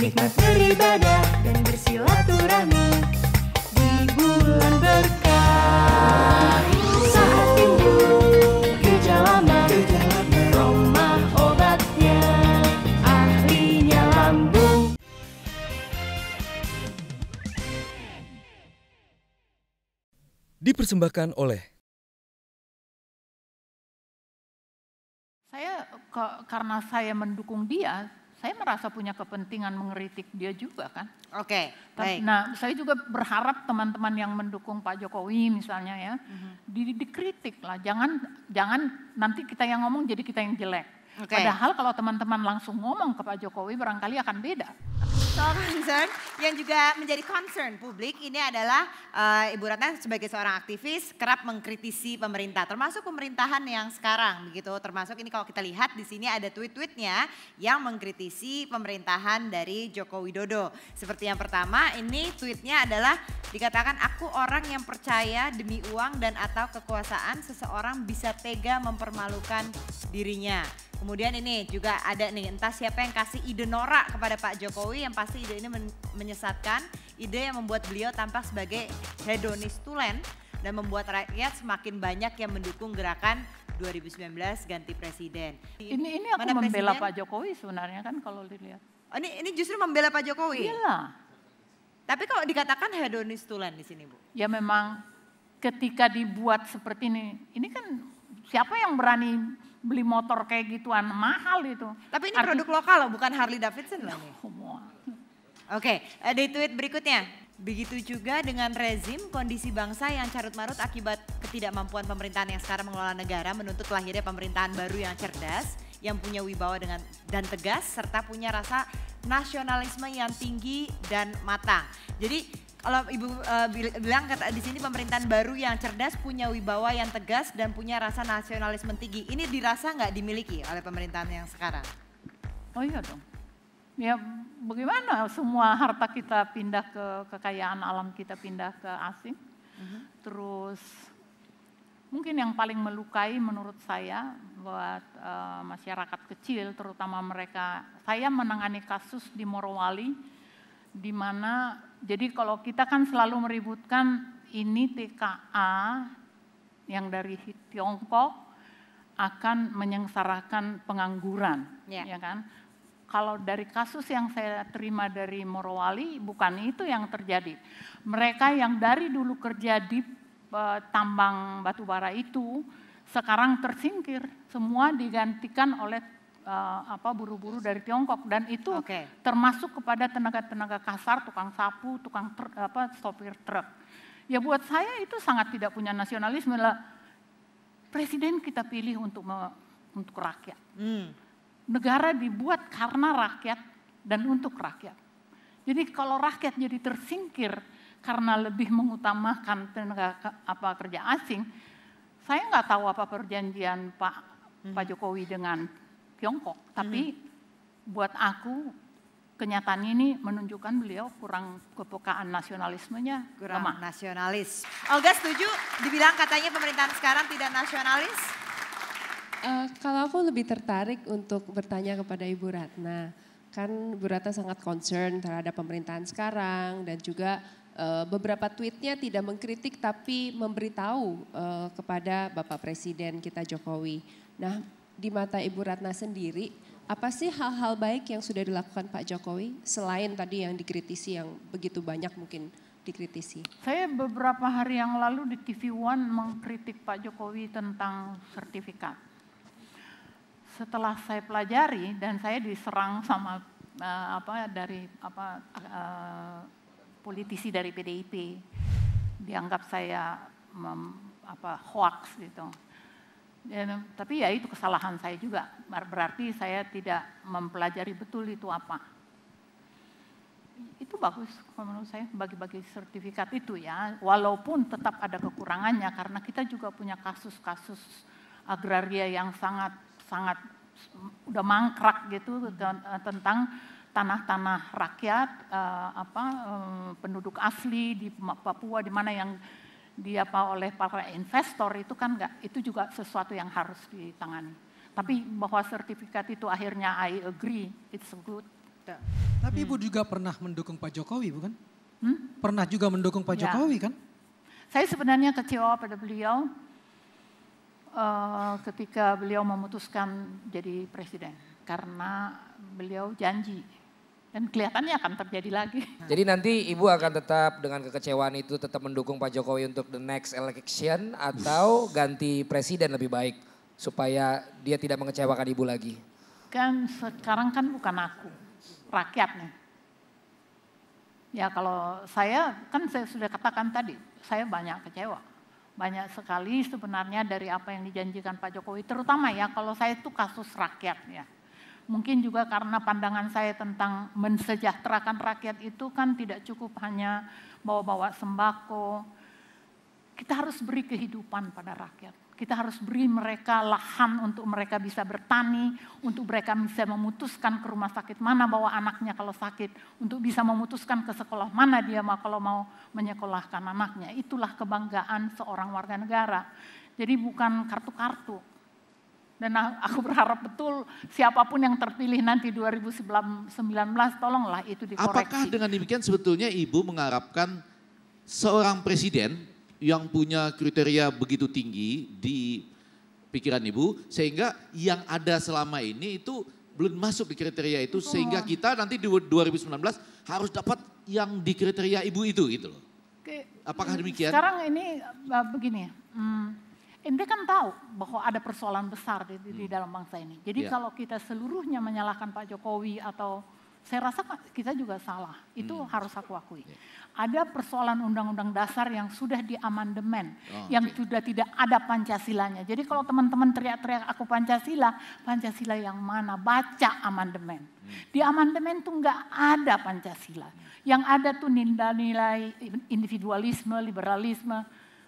nikmat beribadah dan bersilaturahmi di bulan berkah. Saat itu gereja lama, Roma obatnya, ahlinya lambung. Dipersembahkan oleh karena saya mendukung dia, saya merasa punya kepentingan mengkritik dia juga kan. Oke, baik. Nah, saya juga berharap teman-teman yang mendukung Pak Jokowi misalnya ya, dikritik lah. Jangan nanti kita yang ngomong jadi kita yang jelek. Padahal kalau teman-teman langsung ngomong ke Pak Jokowi barangkali akan beda. Soal concern yang juga menjadi concern publik ini adalah Ibu Ratna sebagai seorang aktivis kerap mengkritisi pemerintah, termasuk pemerintahan yang sekarang begitu. Termasuk ini kalau kita lihat di sini ada tweet-tweetnya yang mengkritisi pemerintahan dari Joko Widodo. Seperti yang pertama, ini tweetnya adalah dikatakan aku orang yang percaya demi uang dan atau kekuasaan seseorang bisa tega mempermalukan dirinya. Kemudian ini juga ada nih, entah siapa yang kasih ide norak kepada Pak Jokowi, yang pasti ide ini menyesatkan, ide yang membuat beliau tampak sebagai hedonis tulen dan membuat rakyat semakin banyak yang mendukung gerakan 2019 ganti presiden. Ini aku membela Pak Jokowi sebenarnya kan kalau dilihat. Oh, ini justru membela Pak Jokowi? Iya. Tapi kalau dikatakan hedonis tulen di sini Bu? Ya memang ketika dibuat seperti ini kan siapa yang berani beli motor kayak gituan, mahal itu. Tapi ini produk lokal loh, bukan Harley Davidson loh nih. Oke, di tweet berikutnya. Begitu juga dengan rezim kondisi bangsa yang carut marut akibat ketidakmampuan pemerintahan yang sekarang mengelola negara menuntut lahirnya pemerintahan baru yang cerdas, yang punya wibawa dan tegas, serta punya rasa nasionalisme yang tinggi dan matang. Jadi kalau Ibu bilang di sini pemerintahan baru yang cerdas, punya wibawa yang tegas dan punya rasa nasionalisme tinggi. Ini dirasa nggak dimiliki oleh pemerintahan yang sekarang? Oh iya dong. Ya bagaimana semua harta kita pindah ke kekayaan alam kita pindah ke asing. Terus mungkin yang paling melukai menurut saya buat masyarakat kecil terutama mereka. Saya menangani kasus di Morowali di mana jadi kalau kita kan selalu meributkan ini TKA yang dari Tiongkok akan menyengsarakan pengangguran, ya kan? Kalau dari kasus yang saya terima dari Morowali bukan itu yang terjadi. Mereka yang dari dulu kerja di tambang batubara itu sekarang tersingkir, semua digantikan oleh buru-buru dari Tiongkok dan itu termasuk kepada tenaga-tenaga kasar, tukang sapu, tukang sopir truk. Ya buat saya itu sangat tidak punya nasionalisme lah. Presiden kita pilih untuk rakyat. Negara dibuat karena rakyat dan untuk rakyat. Jadi kalau rakyat jadi tersingkir karena lebih mengutamakan tenaga kerja asing, saya nggak tahu apa perjanjian Pak Jokowi dengan Tiongkok, tapi buat aku kenyataan ini menunjukkan beliau kurang kepekaan nasionalismenya, kurang lemah. Nasionalis. Olga setuju dibilang katanya pemerintahan sekarang tidak nasionalis? Kalau aku lebih tertarik untuk bertanya kepada Ibu Ratna, kan Ibu Ratna sangat concern terhadap pemerintahan sekarang dan juga beberapa tweetnya tidak mengkritik tapi memberitahu kepada Bapak Presiden kita Jokowi. Nah, di mata Ibu Ratna sendiri, apa sih hal-hal baik yang sudah dilakukan Pak Jokowi selain tadi yang dikritisi yang begitu banyak mungkin dikritisi? Saya beberapa hari yang lalu di TV One mengkritik Pak Jokowi tentang sertifikat. Setelah saya pelajari dan saya diserang sama politisi dari PDIP, dianggap saya hoax gitu. Ya, tapi ya itu kesalahan saya juga, berarti saya tidak mempelajari betul itu apa. Itu bagus menurut saya bagi-bagi sertifikat itu ya, walaupun tetap ada kekurangannya karena kita juga punya kasus-kasus agraria yang sangat udah mangkrak gitu tentang tanah-tanah rakyat, penduduk asli di Papua di mana yang oleh para investor itu kan itu juga sesuatu yang harus ditangani. Tapi bahwa sertifikat itu akhirnya I agree, it's good. Tapi Ibu juga pernah mendukung Pak Jokowi bukan? Pernah juga mendukung Pak Jokowi kan? Saya sebenarnya kecewa pada beliau ketika beliau memutuskan jadi presiden. Karena beliau janji dan kelihatannya akan terjadi lagi. Jadi nanti Ibu akan tetap dengan kekecewaan itu tetap mendukung Pak Jokowi untuk the next election atau ganti presiden lebih baik supaya dia tidak mengecewakan Ibu lagi? Kan sekarang kan bukan aku, rakyatnya. Ya kalau saya sudah katakan tadi, saya banyak kecewa. Banyak sekali sebenarnya dari apa yang dijanjikan Pak Jokowi, terutama ya kalau saya itu kasus rakyat ya. Mungkin juga karena pandangan saya tentang mensejahterakan rakyat itu kan tidak cukup hanya bawa-bawa sembako. Kita harus beri kehidupan pada rakyat. Kita harus beri mereka lahan untuk mereka bisa bertani, untuk mereka bisa memutuskan ke rumah sakit mana bawa anaknya kalau sakit, untuk bisa memutuskan ke sekolah mana dia kalau mau menyekolahkan anaknya. Itulah kebanggaan seorang warga negara. Jadi bukan kartu-kartu. Dan aku berharap betul siapapun yang terpilih nanti 2019 tolonglah itu dikoreksi. Apakah dengan demikian sebetulnya Ibu mengharapkan seorang presiden yang punya kriteria begitu tinggi di pikiran Ibu sehingga yang ada selama ini itu belum masuk di kriteria itu sehingga kita nanti di 2019 harus dapat yang di kriteria Ibu itu gitu loh. Apakah demikian? Sekarang ini begini, ente kan tahu bahwa ada persoalan besar di dalam bangsa ini. Jadi kalau kita seluruhnya menyalahkan Pak Jokowi atau saya rasa kita juga salah, itu harus aku akui. Ada persoalan undang-undang dasar yang sudah diamandemen, yang sudah tidak ada Pancasilanya. Jadi kalau teman-teman teriak-teriak aku Pancasila, Pancasila yang mana? Baca amandemen. Di amandemen tuh nggak ada Pancasila. Yang ada tuh nilai-nilai individualisme, liberalisme.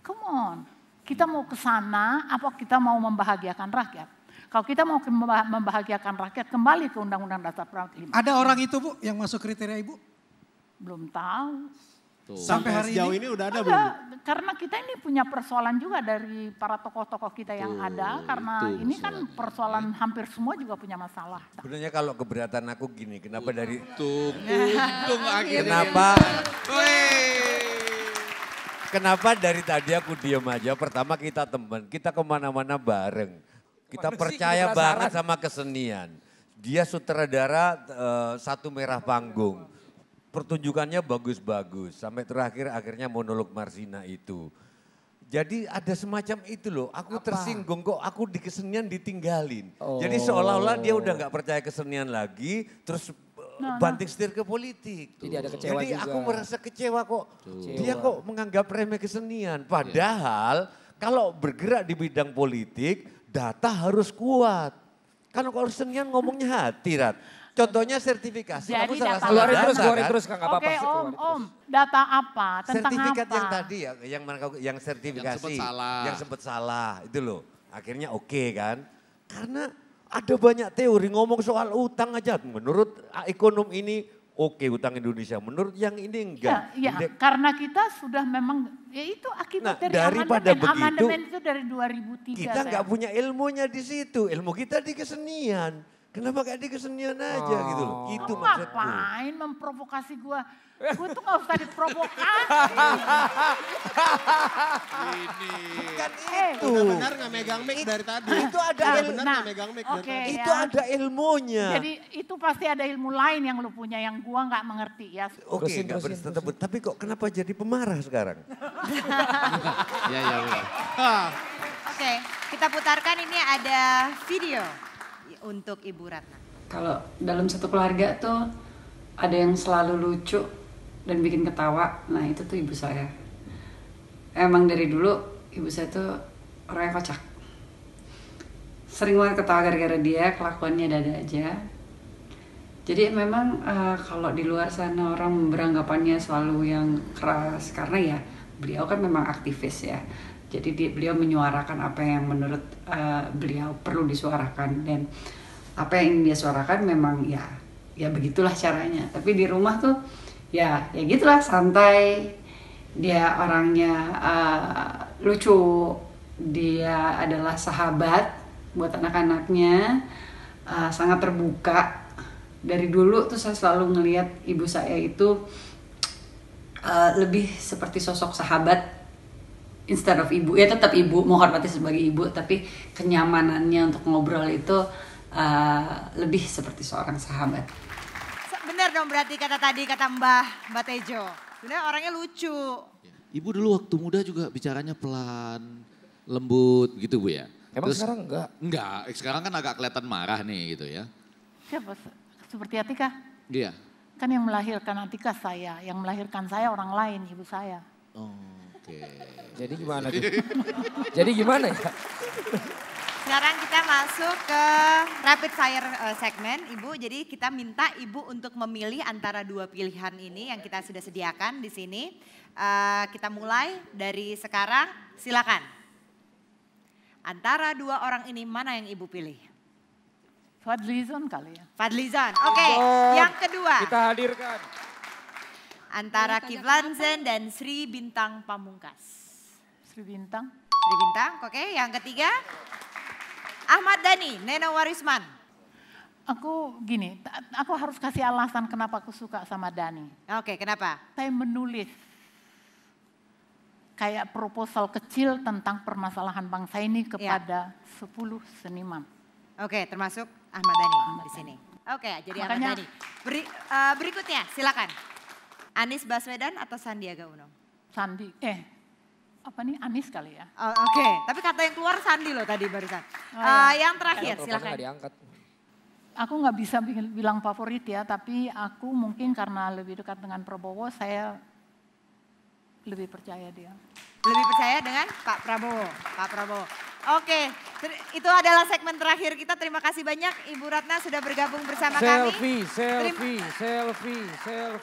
Come on, kita mau ke sana apa kita mau membahagiakan rakyat? Kalau kita mau membahagiakan rakyat, kembali ke Undang-Undang Dasar 45. Ada orang itu Bu yang masuk kriteria Ibu? Belum tahu. Sampai hari sejauh ini udah ada belum? Karena kita ini punya persoalan juga dari para tokoh-tokoh kita yang ada. Karena ini kan persoalan hampir semua juga punya masalah. Sebenarnya kalau keberatan aku gini, kenapa dari... Untung akhirnya. Kenapa dari tadi aku diem aja, pertama kita teman, kita kemana-mana bareng. Kita percaya banget sama kesenian. Dia sutradara Satu Merah Panggung. Pertunjukannya bagus-bagus. Sampai terakhir akhirnya monolog Marsina itu. Jadi ada semacam itu loh. Aku tersinggung kok aku di kesenian ditinggalin. Jadi seolah-olah dia udah gak percaya kesenian lagi. Terus banting setir ke politik. Jadi ada kecewa Jadi juga. aku merasa kecewa kok. Dia kok menganggap remeh kesenian. Padahal kalau bergerak di bidang politik, data harus kuat. Karena kalau kesenian ngomongnya hati, Rat. Contohnya sertifikasi. Jadi Aku salah data- Keluarin terus, data, keluarin kan? terus, Kang, nggak apa-apa. Oke sih, keluarin terus. Om, data apa? Tentang Sertifikat apa? yang tadi ya, yang sertifikasi. Yang Yang sempat salah, itu loh. Akhirnya oke kan. Karena ada banyak teori ngomong soal utang aja. Menurut ekonom ini oke utang Indonesia, menurut yang ini enggak. Ya, karena kita sudah memang, ya itu akibat Nah, dari daripada amandemen. begitu, Amandemen itu dari 2003. Kita nggak punya ilmunya di situ, ilmu kita di kesenian. Kenapa gak di kesenian aja gitu loh, itu Kamu maksudku. ngapain memprovokasi gue? Gue tuh gak usah diprovokasi. Kan itu. Benar nggak megang mic dari tadi? Itu ada ilmu. Benar nggak megang mic dari tadi? Itu ada ilmunya. Jadi itu pasti ada ilmu lain yang lu punya yang gue gak mengerti ya. Oke, nggak bertentangan. Tapi kok kenapa jadi pemarah sekarang? Ya. Oke, kita putarkan ini ada video untuk Ibu Ratna. Kalau dalam satu keluarga tuh ada yang selalu lucu dan bikin ketawa, nah itu tuh ibu saya. Emang dari dulu ibu saya tuh orangnya kocak. Sering banget ketawa gara-gara dia, kelakuannya ada aja. Jadi memang kalau di luar sana orang beranggapannya selalu yang keras, karena ya beliau kan memang aktivis ya. Jadi beliau menyuarakan apa yang menurut beliau perlu disuarakan, dan apa yang dia suarakan memang ya begitulah caranya. Tapi di rumah tuh ya gitulah, santai. Dia orangnya lucu, dia adalah sahabat buat anak-anaknya, sangat terbuka Dari dulu tuh saya selalu ngelihat ibu saya itu lebih seperti sosok sahabat instead of ibu. Ya tetap ibu, menghormati sebagai ibu, tapi kenyamanannya untuk ngobrol itu lebih seperti seorang sahabat. Benar dong berarti kata Mbak Tejo. Sebenarnya orangnya lucu. Ibu dulu waktu muda juga bicaranya pelan, lembut gitu Bu ya. Emang Terus, sekarang enggak? Enggak, sekarang kan agak kelihatan marah nih gitu ya. Siapa? Seperti Atika? Iya. Kan yang melahirkan Atika saya, yang melahirkan saya orang lain, ibu saya. Oke. Jadi gimana tuh? Jadi gimana ya? Sekarang kita masuk ke rapid fire segmen Ibu. Jadi kita minta Ibu untuk memilih antara dua pilihan ini yang kita sudah sediakan di sini. Kita mulai dari sekarang, silakan. Antara dua orang ini mana yang Ibu pilih? Fadlizon kali ya. Fadlizon, oke. Yang kedua. Kita hadirkan. Antara Kiflan Zen dan Sri Bintang Pamungkas. Sri Bintang. Sri Bintang, oke. Yang ketiga. Ahmad Dhani, Neno Warisman. Aku gini, aku harus kasih alasan kenapa aku suka sama Dhani. Oke, kenapa? Saya menulis kayak proposal kecil tentang permasalahan bangsa ini kepada 10 seniman. Oke, termasuk Ahmad Dhani di sini. Oke, jadi Ahmad Dhani. Berikutnya, silakan. Anies Baswedan atau Sandiaga Uno? Sandi, apa nih Anies kali ya? Oke, tapi kata yang keluar Sandi loh tadi barusan. Yang terakhir, silakan. Aku nggak bisa bilang favorit ya, tapi aku mungkin karena lebih dekat dengan Prabowo, saya lebih percaya dia. Lebih percaya dengan Pak Prabowo. Pak Prabowo. Oke, itu adalah segmen terakhir kita. Terima kasih banyak Ibu Ratna sudah bergabung bersama kami. Selfie.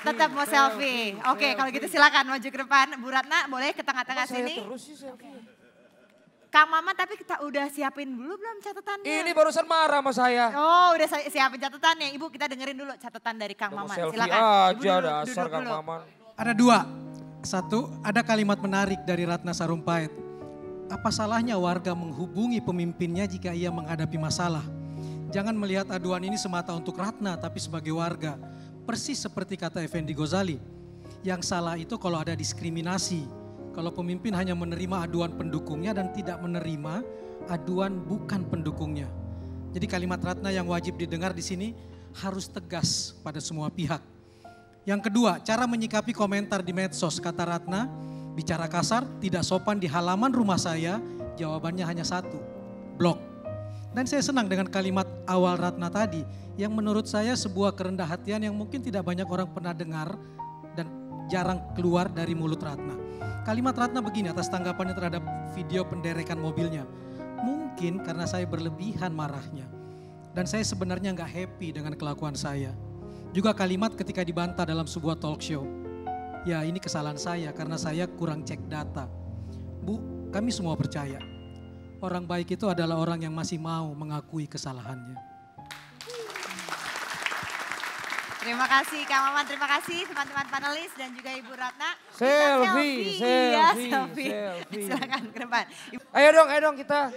Tetap mau selfie. Oke, kalau gitu silakan maju ke depan. Bu Ratna boleh ke tengah-tengah sini. Saya terus sih selfie. Kang Maman, tapi kita udah siapin dulu belum catatannya? Ini barusan marah sama saya. Oh, udah siapin catatannya. Ibu, kita dengerin dulu catatan dari Kang Maman. Silakan. Selfie aja dasar Kang Maman. Ada dua. Satu, ada kalimat menarik dari Ratna Sarumpait. Apa salahnya warga menghubungi pemimpinnya jika ia menghadapi masalah? Jangan melihat aduan ini semata untuk Ratna, tapi sebagai warga. Persis seperti kata Effendi Ghazali. Yang salah itu kalau ada diskriminasi. Kalau pemimpin hanya menerima aduan pendukungnya dan tidak menerima aduan bukan pendukungnya. Jadi kalimat Ratna yang wajib didengar di sini harus tegas pada semua pihak. Yang kedua, cara menyikapi komentar di medsos, kata Ratna, bicara kasar, tidak sopan di halaman rumah saya, jawabannya hanya satu, blok. Dan saya senang dengan kalimat awal Ratna tadi, yang menurut saya sebuah kerendah hatian yang mungkin tidak banyak orang pernah dengar dan jarang keluar dari mulut Ratna. Kalimat Ratna begini atas tanggapannya terhadap video penderekan mobilnya. Mungkin karena saya berlebihan marahnya. Dan saya sebenarnya nggak happy dengan kelakuan saya. Juga kalimat ketika dibantah dalam sebuah talk show. Ya ini kesalahan saya karena saya kurang cek data. Bu, kami semua percaya. Orang baik itu adalah orang yang masih mau mengakui kesalahannya. Terima kasih Kang Maman, terima kasih teman-teman panelis dan juga Ibu Ratna. Selfie. Silakan ke depan. Ayo dong kita.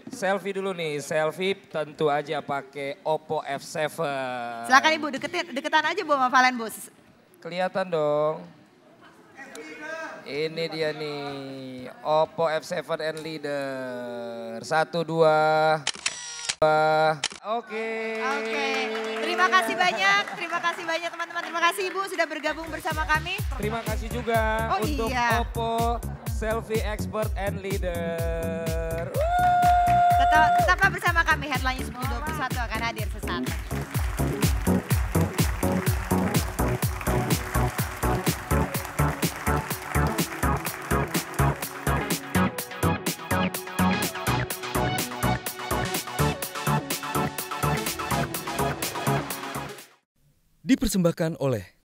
Selfie dulu nih, selfie tentu aja pakai Oppo F7. Silakan Ibu, deketan aja Bu sama Valen Bu. Kelihatan dong. Ini dia nih, Oppo F7 and Leader. 1, 2. Oke. Terima kasih banyak teman-teman. Terima kasih Ibu sudah bergabung bersama kami. Terima kasih juga untuk Oppo Selfie Expert and Leader. Tetaplah bersama kami, Headline News 2021 akan hadir sesaat lagi. Dipersembahkan oleh